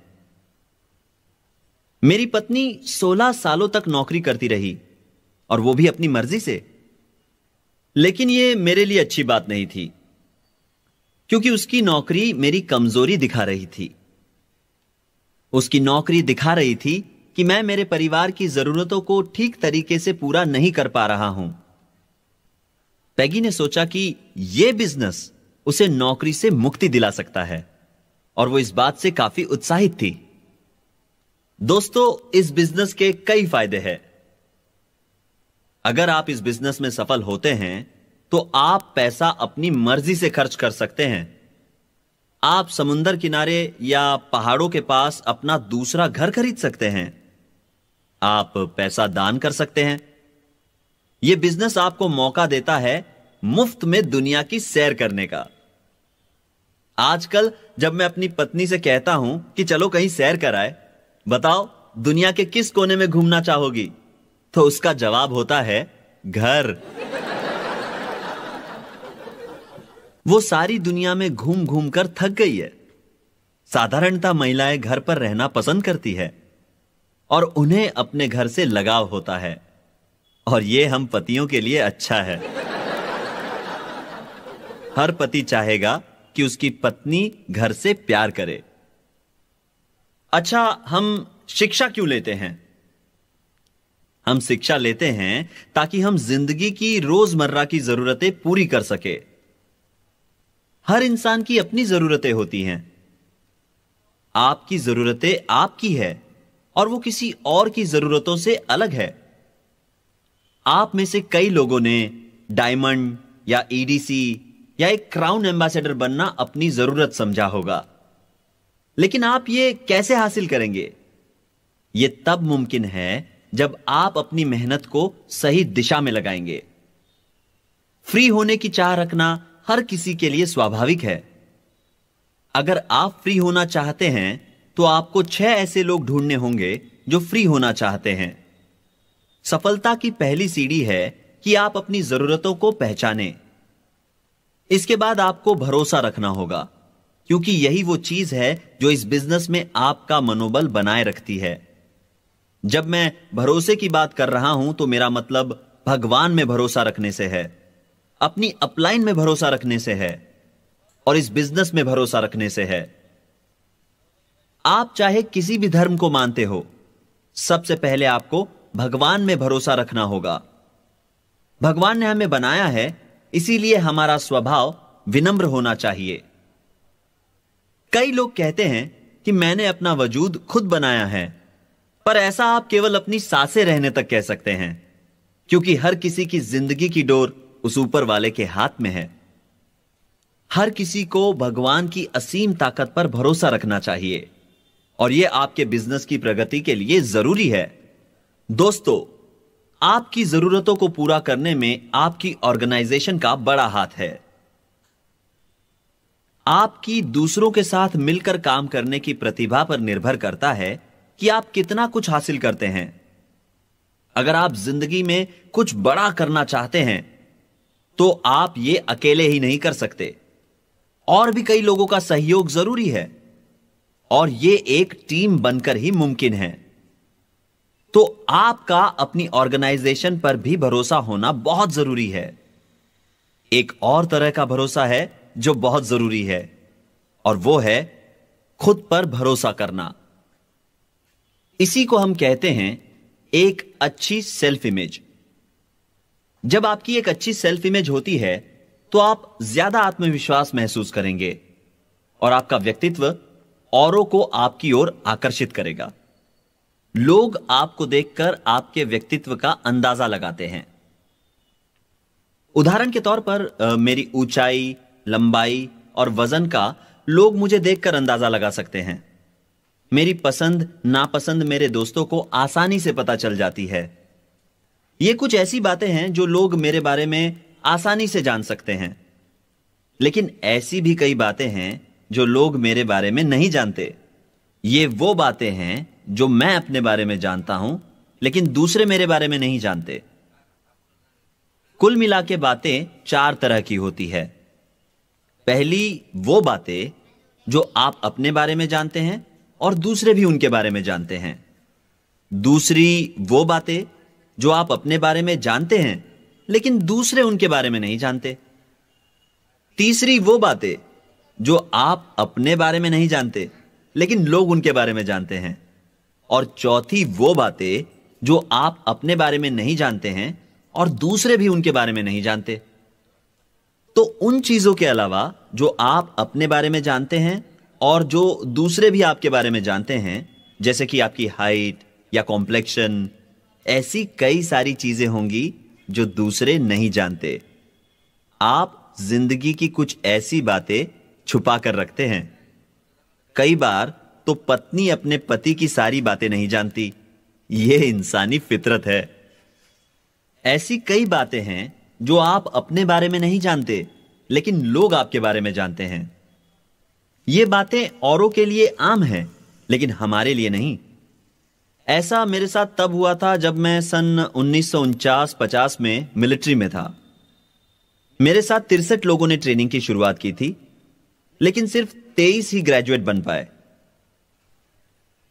मेरी पत्नी 16 सालों तक नौकरी करती रही और वो भी अपनी मर्जी से। लेकिन यह मेरे लिए अच्छी बात नहीं थी, क्योंकि उसकी नौकरी मेरी कमजोरी दिखा रही थी। उसकी नौकरी दिखा रही थी कि मैं मेरे परिवार की जरूरतों को ठीक तरीके से पूरा नहीं कर पा रहा हूं। पैगी ने सोचा कि यह बिजनेस उसे नौकरी से मुक्ति दिला सकता है और वो इस बात से काफी उत्साहित थी। दोस्तों, इस बिजनेस के कई फायदे हैं। अगर आप इस बिजनेस में सफल होते हैं तो आप पैसा अपनी मर्जी से खर्च कर सकते हैं। आप समुंदर किनारे या पहाड़ों के पास अपना दूसरा घर खरीद सकते हैं। आप पैसा दान कर सकते हैं। यह बिजनेस आपको मौका देता है मुफ्त में दुनिया की सैर करने का। आजकल जब मैं अपनी पत्नी से कहता हूं कि चलो कहीं सैर कराए, बताओ दुनिया के किस कोने में घूमना चाहोगी, तो उसका जवाब होता है घर। वो सारी दुनिया में घूम घूम कर थक गई है, साधारणतः महिलाएं घर पर रहना पसंद करती है और उन्हें अपने घर से लगाव होता है, और यह हम पतियों के लिए अच्छा है। हर पति चाहेगा कि उसकी पत्नी घर से प्यार करे। अच्छा, हम शिक्षा क्यों लेते हैं? हम शिक्षा लेते हैं ताकि हम जिंदगी की रोजमर्रा की जरूरतें पूरी कर सके। हर इंसान की अपनी जरूरतें होती हैं। आपकी जरूरतें आपकी है और वो किसी और की जरूरतों से अलग है। आप में से कई लोगों ने डायमंड या ईडीसी या एक क्राउन एम्बेसडर बनना अपनी जरूरत समझा होगा, लेकिन आप ये कैसे हासिल करेंगे? ये तब मुमकिन है जब आप अपनी मेहनत को सही दिशा में लगाएंगे। फ्री होने की चाह रखना हर किसी के लिए स्वाभाविक है। अगर आप फ्री होना चाहते हैं तो आपको 6 ऐसे लोग ढूंढने होंगे जो फ्री होना चाहते हैं। सफलता की पहली सीढ़ी है कि आप अपनी जरूरतों को पहचानें। इसके बाद आपको भरोसा रखना होगा, क्योंकि यही वो चीज है जो इस बिजनेस में आपका मनोबल बनाए रखती है। जब मैं भरोसे की बात कर रहा हूं तो मेरा मतलब भगवान में भरोसा रखने से है, अपनी अपलाइन में भरोसा रखने से है और इस बिजनेस में भरोसा रखने से है। आप चाहे किसी भी धर्म को मानते हो, सबसे पहले आपको भगवान में भरोसा रखना होगा। भगवान ने हमें बनाया है, इसीलिए हमारा स्वभाव विनम्र होना चाहिए। कई लोग कहते हैं कि मैंने अपना वजूद खुद बनाया है, पर ऐसा आप केवल अपनी सांसें रहने तक कह सकते हैं, क्योंकि हर किसी की जिंदगी की डोर उस ऊपर वाले के हाथ में है। हर किसी को भगवान की असीम ताकत पर भरोसा रखना चाहिए, और यह आपके बिजनेस की प्रगति के लिए जरूरी है। दोस्तों, आपकी जरूरतों को पूरा करने में आपकी ऑर्गेनाइजेशन का बड़ा हाथ है। आपकी दूसरों के साथ मिलकर काम करने की प्रतिभा पर निर्भर करता है कि आप कितना कुछ हासिल करते हैं। अगर आप जिंदगी में कुछ बड़ा करना चाहते हैं तो आप ये अकेले ही नहीं कर सकते, और भी कई लोगों का सहयोग जरूरी है, और ये एक टीम बनकर ही मुमकिन है। तो आपका अपनी ऑर्गेनाइजेशन पर भी भरोसा होना बहुत जरूरी है। एक और तरह का भरोसा है जो बहुत जरूरी है, और वो है खुद पर भरोसा करना। इसी को हम कहते हैं एक अच्छी सेल्फ इमेज। जब आपकी एक अच्छी सेल्फ इमेज होती है तो आप ज्यादा आत्मविश्वास महसूस करेंगे, और आपका व्यक्तित्व औरों को आपकी ओर आकर्षित करेगा। लोग आपको देखकर आपके व्यक्तित्व का अंदाजा लगाते हैं। उदाहरण के तौर पर मेरी ऊंचाई, लंबाई और वजन का लोग मुझे देखकर अंदाजा लगा सकते हैं। मेरी पसंद नापसंद मेरे दोस्तों को आसानी से पता चल जाती है। ये कुछ ऐसी बातें हैं जो लोग मेरे बारे में आसानी से जान सकते हैं, लेकिन ऐसी भी कई बातें हैं जो लोग मेरे बारे में नहीं जानते। ये वो बातें हैं जो मैं अपने बारे में जानता हूं, लेकिन दूसरे मेरे बारे में नहीं जानते। कुल मिला के बातें 4 तरह की होती है। पहली वो बातें जो आप अपने बारे में जानते हैं और दूसरे भी उनके बारे में जानते हैं। दूसरी वो बातें जो आप अपने बारे में जानते हैं लेकिन दूसरे उनके बारे में नहीं जानते। तीसरी वो बातें जो आप अपने बारे में नहीं जानते लेकिन लोग उनके बारे में जानते हैं। और चौथी वो बातें जो आप अपने बारे में नहीं जानते हैं और दूसरे भी उनके बारे में नहीं जानते। तो उन चीजों के अलावा जो आप अपने बारे में जानते हैं और जो दूसरे भी आपके बारे में जानते हैं, जैसे कि आपकी हाइट या कॉम्प्लेक्शन, ऐसी कई सारी चीजें होंगी जो दूसरे नहीं जानते। आप जिंदगी की कुछ ऐसी बातें छुपा कर रखते हैं। कई बार तो पत्नी अपने पति की सारी बातें नहीं जानती। यह इंसानी फितरत है। ऐसी कई बातें हैं जो आप अपने बारे में नहीं जानते लेकिन लोग आपके बारे में जानते हैं। ये बातें औरों के लिए आम हैं लेकिन हमारे लिए नहीं। ऐसा मेरे साथ तब हुआ था जब मैं सन 1949-50 में मिलिट्री में था। मेरे साथ 63 लोगों ने ट्रेनिंग की शुरुआत की थी, लेकिन सिर्फ 23 ही ग्रेजुएट बन पाए।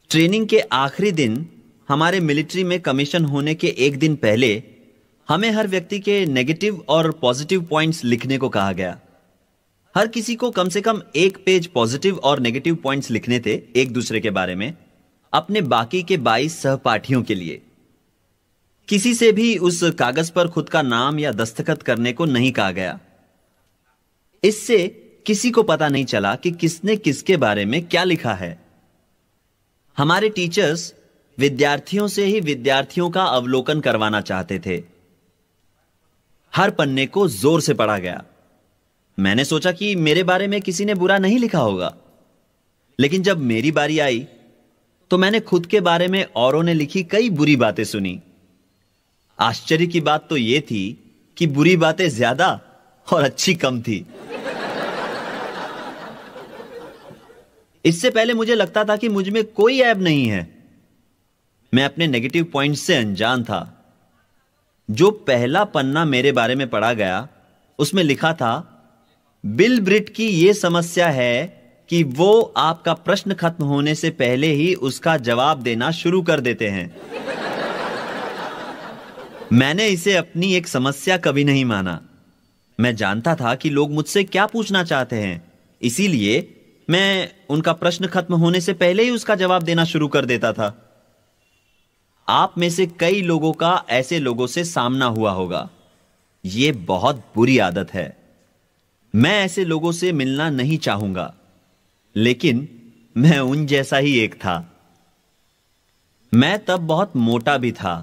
ट्रेनिंग के आखिरी दिन हमारे मिलिट्री में कमीशन होने के एक दिन पहले हमें हर व्यक्ति के नेगेटिव और पॉजिटिव पॉइंट्स लिखने को कहा गया। हर किसी को कम से कम एक पेज पॉजिटिव और नेगेटिव पॉइंट्स लिखने थे एक दूसरे के बारे में, अपने बाकी के 22 सहपाठियों के लिए। किसी से भी उस कागज पर खुद का नाम या दस्तखत करने को नहीं कहा गया। इससे किसी को पता नहीं चला कि किसने किसके बारे में क्या लिखा है। हमारे टीचर्स विद्यार्थियों से ही विद्यार्थियों का अवलोकन करवाना चाहते थे। हर पन्ने को जोर से पढ़ा गया। मैंने सोचा कि मेरे बारे में किसी ने बुरा नहीं लिखा होगा, लेकिन जब मेरी बारी आई तो मैंने खुद के बारे में औरों ने लिखी कई बुरी बातें सुनी। आश्चर्य की बात तो यह थी कि बुरी बातें ज्यादा और अच्छी कम थी। इससे पहले मुझे लगता था कि मुझ में कोई ऐब नहीं है। मैं अपने नेगेटिव पॉइंट्स से अनजान था। जो पहला पन्ना मेरे बारे में पढ़ा गया उसमें लिखा था, बिल ब्रिट की यह समस्या है कि वो आपका प्रश्न खत्म होने से पहले ही उसका जवाब देना शुरू कर देते हैं। मैंने इसे अपनी एक समस्या कभी नहीं माना। मैं जानता था कि लोग मुझसे क्या पूछना चाहते हैं, इसीलिए मैं उनका प्रश्न खत्म होने से पहले ही उसका जवाब देना शुरू कर देता था। आप में से कई लोगों का ऐसे लोगों से सामना हुआ होगा। यह बहुत बुरी आदत है। मैं ऐसे लोगों से मिलना नहीं चाहूंगा, लेकिन मैं उन जैसा ही एक था। मैं तब बहुत मोटा भी था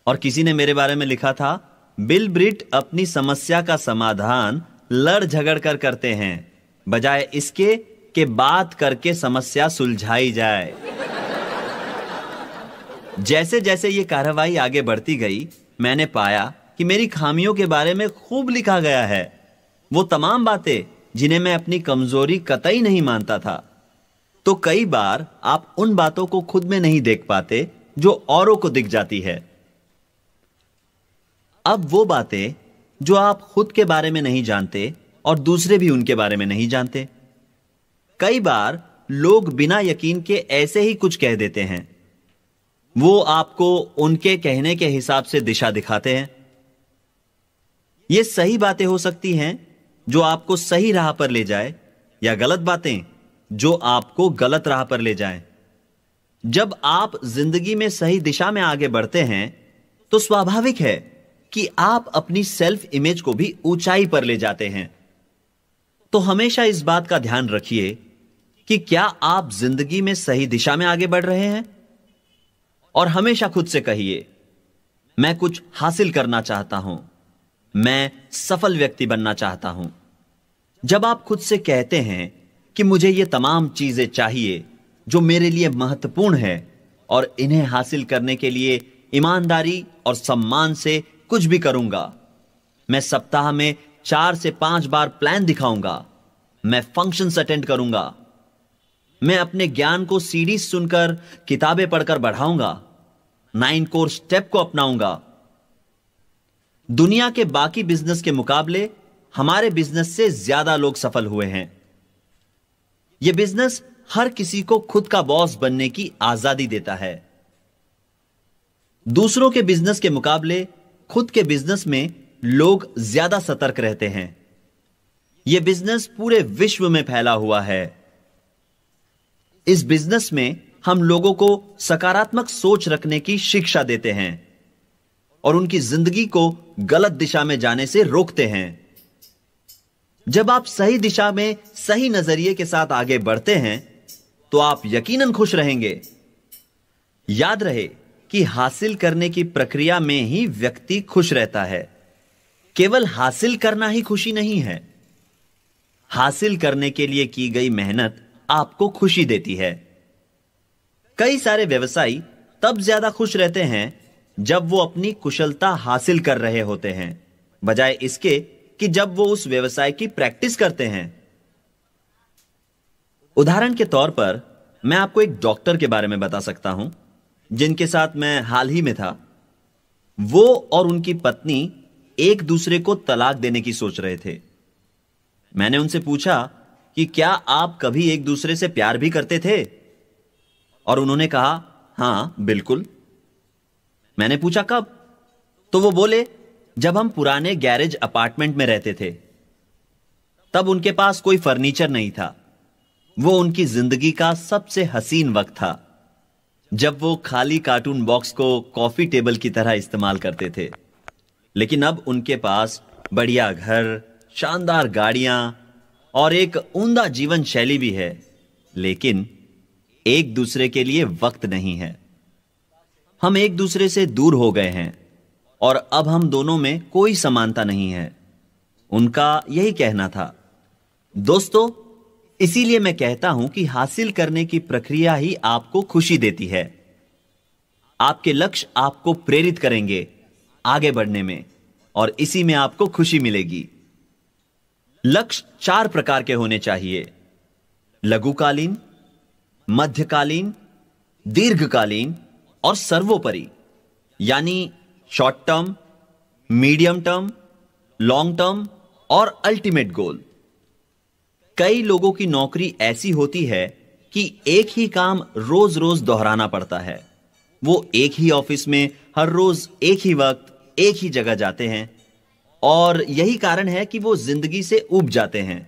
और किसी ने मेरे बारे में लिखा था, बिल ब्रिट अपनी समस्या का समाधान लड़ झगड़ कर करते हैं, बजाय इसके कि बात करके समस्या सुलझाई जाए। जैसे जैसे यह कार्रवाई आगे बढ़ती गई, मैंने पाया कि मेरी खामियों के बारे में खूब लिखा गया है। वो तमाम बातें जिन्हें मैं अपनी कमजोरी कतई नहीं मानता था। तो कई बार आप उन बातों को खुद में नहीं देख पाते जो औरों को दिख जाती है। अब वो बातें जो आप खुद के बारे में नहीं जानते और दूसरे भी उनके बारे में नहीं जानते। कई बार लोग बिना यकीन के ऐसे ही कुछ कह देते हैं। वो आपको उनके कहने के हिसाब से दिशा दिखाते हैं। ये सही बातें हो सकती हैं जो आपको सही राह पर ले जाए, या गलत बातें जो आपको गलत राह पर ले जाएं। जब आप जिंदगी में सही दिशा में आगे बढ़ते हैं तो स्वाभाविक है कि आप अपनी सेल्फ इमेज को भी ऊंचाई पर ले जाते हैं। तो हमेशा इस बात का ध्यान रखिए कि क्या आप जिंदगी में सही दिशा में आगे बढ़ रहे हैं। और हमेशा खुद से कहिए, मैं कुछ हासिल करना चाहता हूं, मैं सफल व्यक्ति बनना चाहता हूं। जब आप खुद से कहते हैं कि मुझे ये तमाम चीजें चाहिए जो मेरे लिए महत्वपूर्ण है और इन्हें हासिल करने के लिए ईमानदारी और सम्मान से कुछ भी करूंगा, मैं सप्ताह में 4 से 5 बार प्लान दिखाऊंगा, मैं फंक्शंस अटेंड करूंगा, मैं अपने ज्ञान को सीडीज सुनकर, किताबें पढ़कर बढ़ाऊंगा, 9 कोर स्टेप को अपनाऊंगा। दुनिया के बाकी बिजनेस के मुकाबले हमारे बिजनेस से ज्यादा लोग सफल हुए हैं। यह बिजनेस हर किसी को खुद का बॉस बनने की आजादी देता है। दूसरों के बिजनेस के मुकाबले खुद के बिजनेस में लोग ज्यादा सतर्क रहते हैं। यह बिजनेस पूरे विश्व में फैला हुआ है। इस बिजनेस में हम लोगों को सकारात्मक सोच रखने की शिक्षा देते हैं और उनकी जिंदगी को गलत दिशा में जाने से रोकते हैं। जब आप सही दिशा में सही नजरिए के साथ आगे बढ़ते हैं तो आप यकीनन खुश रहेंगे। याद रहे कि हासिल करने की प्रक्रिया में ही व्यक्ति खुश रहता है। केवल हासिल करना ही खुशी नहीं है। हासिल करने के लिए की गई मेहनत आपको खुशी देती है। कई सारे व्यवसायी तब ज्यादा खुश रहते हैं जब वो अपनी कुशलता हासिल कर रहे होते हैं, बजाय इसके कि जब वो उस व्यवसाय की प्रैक्टिस करते हैं। उदाहरण के तौर पर मैं आपको एक डॉक्टर के बारे में बता सकता हूं जिनके साथ मैं हाल ही में था। वो और उनकी पत्नी एक दूसरे को तलाक देने की सोच रहे थे। मैंने उनसे पूछा कि क्या आप कभी एक दूसरे से प्यार भी करते थे? और उन्होंने कहा, हां बिल्कुल। मैंने पूछा कब? तो वो बोले, जब हम पुराने गैरेज अपार्टमेंट में रहते थे। तब उनके पास कोई फर्नीचर नहीं था। वो उनकी जिंदगी का सबसे हसीन वक्त था, जब वो खाली कार्टून बॉक्स को कॉफी टेबल की तरह इस्तेमाल करते थे। लेकिन अब उनके पास बढ़िया घर, शानदार गाड़ियां और एक उम्दा जीवन शैली भी है, लेकिन एक दूसरे के लिए वक्त नहीं है। हम एक दूसरे से दूर हो गए हैं और अब हम दोनों में कोई समानता नहीं है। उनका यही कहना था। दोस्तों, इसीलिए मैं कहता हूं कि हासिल करने की प्रक्रिया ही आपको खुशी देती है। आपके लक्ष्य आपको प्रेरित करेंगे आगे बढ़ने में, और इसी में आपको खुशी मिलेगी। लक्ष्य 4 प्रकार के होने चाहिए: लघुकालीन, मध्यकालीन, दीर्घकालीन और सर्वोपरि, यानी short term, medium term, long term और अल्टीमेट गोल। कई लोगों की नौकरी ऐसी होती है कि एक ही काम रोज रोज दोहराना पड़ता है। वो एक ही ऑफिस में हर रोज एक ही वक्त एक ही जगह जाते हैं, और यही कारण है कि वो जिंदगी से ऊब जाते हैं।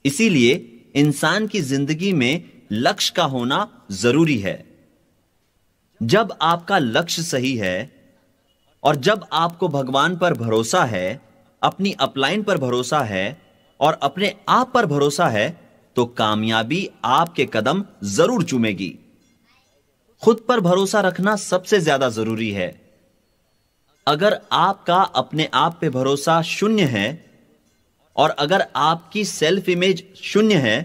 इसीलिए इंसान की जिंदगी में लक्ष्य का होना जरूरी है। जब आपका लक्ष्य सही है और जब आपको भगवान पर भरोसा है, अपनी अपलाइन पर भरोसा है और अपने आप पर भरोसा है, तो कामयाबी आपके कदम जरूर चूमेगी। खुद पर भरोसा रखना सबसे ज्यादा जरूरी है। अगर आपका अपने आप पे भरोसा शून्य है और अगर आपकी सेल्फ इमेज शून्य है,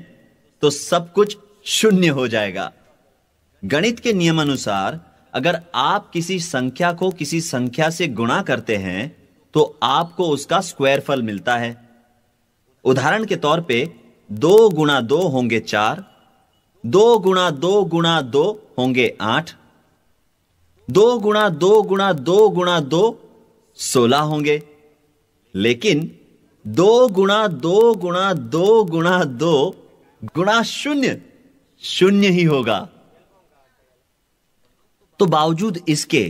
तो सब कुछ शून्य हो जाएगा। गणित के नियमानुसार अगर आप किसी संख्या को किसी संख्या से गुणा करते हैं, तो आपको उसका स्क्वायर फल मिलता है। उदाहरण के तौर पे 2 गुणा 2 होंगे 4, 2 गुणा 2 गुणा 2 होंगे 8, 2 गुणा 2 गुणा 2 गुणा 2 16 होंगे। लेकिन 2 गुणा 2 गुणा 2 गुणा 2 गुणा 0 0 ही होगा। तो बावजूद इसके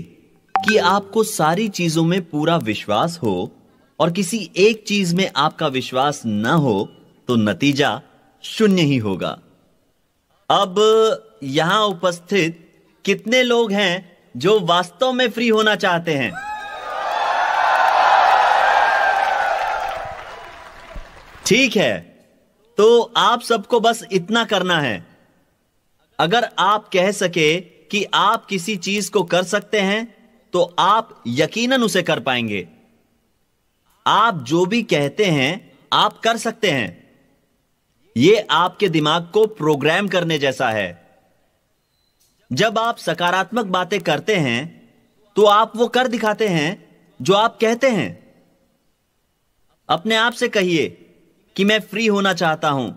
कि आपको सारी चीजों में पूरा विश्वास हो और किसी एक चीज में आपका विश्वास न हो, तो नतीजा 0 ही होगा। अब यहां उपस्थित कितने लोग हैं जो वास्तव में फ्री होना चाहते हैं? ठीक है, तो आप सबको बस इतना करना है। अगर आप कह सके कि आप किसी चीज को कर सकते हैं, तो आप यकीनन उसे कर पाएंगे। आप जो भी कहते हैं आप कर सकते हैं। यह आपके दिमाग को प्रोग्राम करने जैसा है। जब आप सकारात्मक बातें करते हैं, तो आप वो कर दिखाते हैं जो आप कहते हैं। अपने आप से कहिए कि मैं फ्री होना चाहता हूं,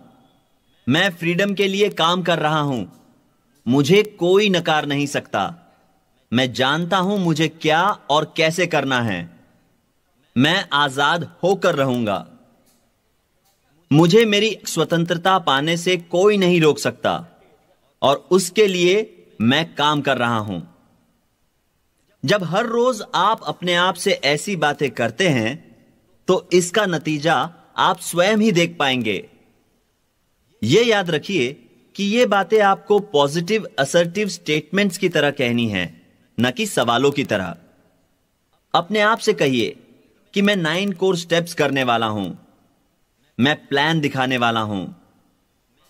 मैं फ्रीडम के लिए काम कर रहा हूं, मुझे कोई नकार नहीं सकता, मैं जानता हूं मुझे क्या और कैसे करना है, मैं आजाद होकर रहूंगा, मुझे मेरी स्वतंत्रता पाने से कोई नहीं रोक सकता और उसके लिए मैं काम कर रहा हूं। जब हर रोज आप अपने आप से ऐसी बातें करते हैं, तो इसका नतीजा आप स्वयं ही देख पाएंगे। यह याद रखिए कि ये बातें आपको पॉजिटिव असर्टिव स्टेटमेंट्स की तरह कहनी है, न कि सवालों की तरह। अपने आप से कहिए कि मैं 9 कोर स्टेप्स करने वाला हूं, मैं प्लान दिखाने वाला हूं,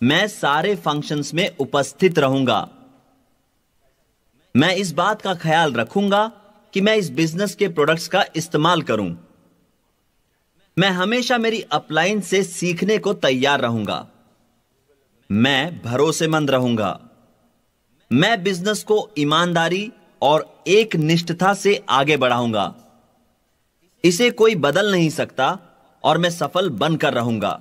मैं सारे फंक्शंस में उपस्थित रहूंगा, मैं इस बात का ख्याल रखूंगा कि मैं इस बिजनेस के प्रोडक्ट्स का इस्तेमाल करूं, मैं हमेशा मेरी अपलाइन से सीखने को तैयार रहूंगा, मैं भरोसेमंद रहूंगा, मैं बिजनेस को ईमानदारी और एक निष्ठता से आगे बढ़ाऊंगा, इसे कोई बदल नहीं सकता और मैं सफल बनकर रहूंगा।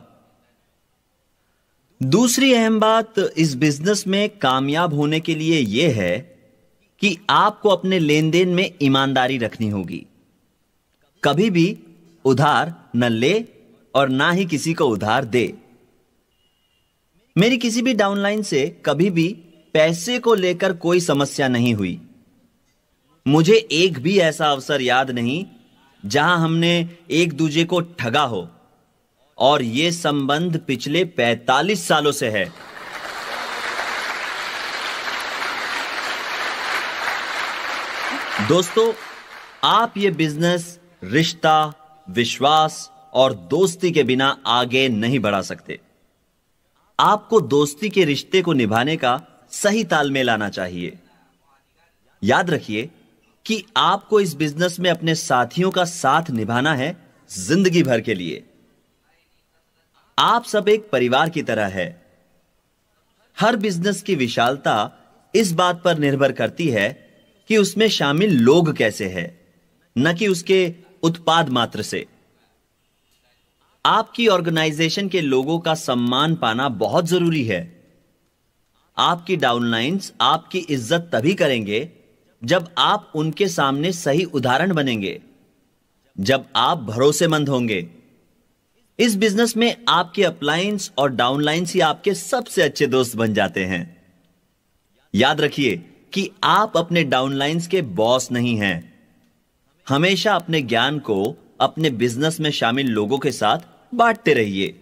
दूसरी अहम बात इस बिजनेस में कामयाब होने के लिए यह है कि आपको अपने लेन देन में ईमानदारी रखनी होगी। कभी भी उधार न ले और ना ही किसी को उधार दे। मेरी किसी भी डाउनलाइन से कभी भी पैसे को लेकर कोई समस्या नहीं हुई। मुझे एक भी ऐसा अवसर याद नहीं जहां हमने एक दूसरे को ठगा हो, और यह संबंध पिछले 45 सालों से है। दोस्तों, आप ये बिजनेस रिश्ता, विश्वास और दोस्ती के बिना आगे नहीं बढ़ा सकते। आपको दोस्ती के रिश्ते को निभाने का सही तालमेल आना चाहिए। याद रखिए कि आपको इस बिजनेस में अपने साथियों का साथ निभाना है जिंदगी भर के लिए। आप सब एक परिवार की तरह है। हर बिजनेस की विशालता इस बात पर निर्भर करती है कि उसमें शामिल लोग कैसे हैं, न कि उसके उत्पाद मात्र से। आपकी ऑर्गेनाइजेशन के लोगों का सम्मान पाना बहुत जरूरी है। आपकी डाउनलाइंस आपकी इज्जत तभी करेंगे जब आप उनके सामने सही उदाहरण बनेंगे, जब आप भरोसेमंद होंगे। इस बिजनेस में आपके अपलाइंस और डाउनलाइंस ही आपके सबसे अच्छे दोस्त बन जाते हैं। याद रखिए कि आप अपने डाउनलाइंस के बॉस नहीं हैं। हमेशा अपने ज्ञान को अपने बिजनेस में शामिल लोगों के साथ बांटते रहिए।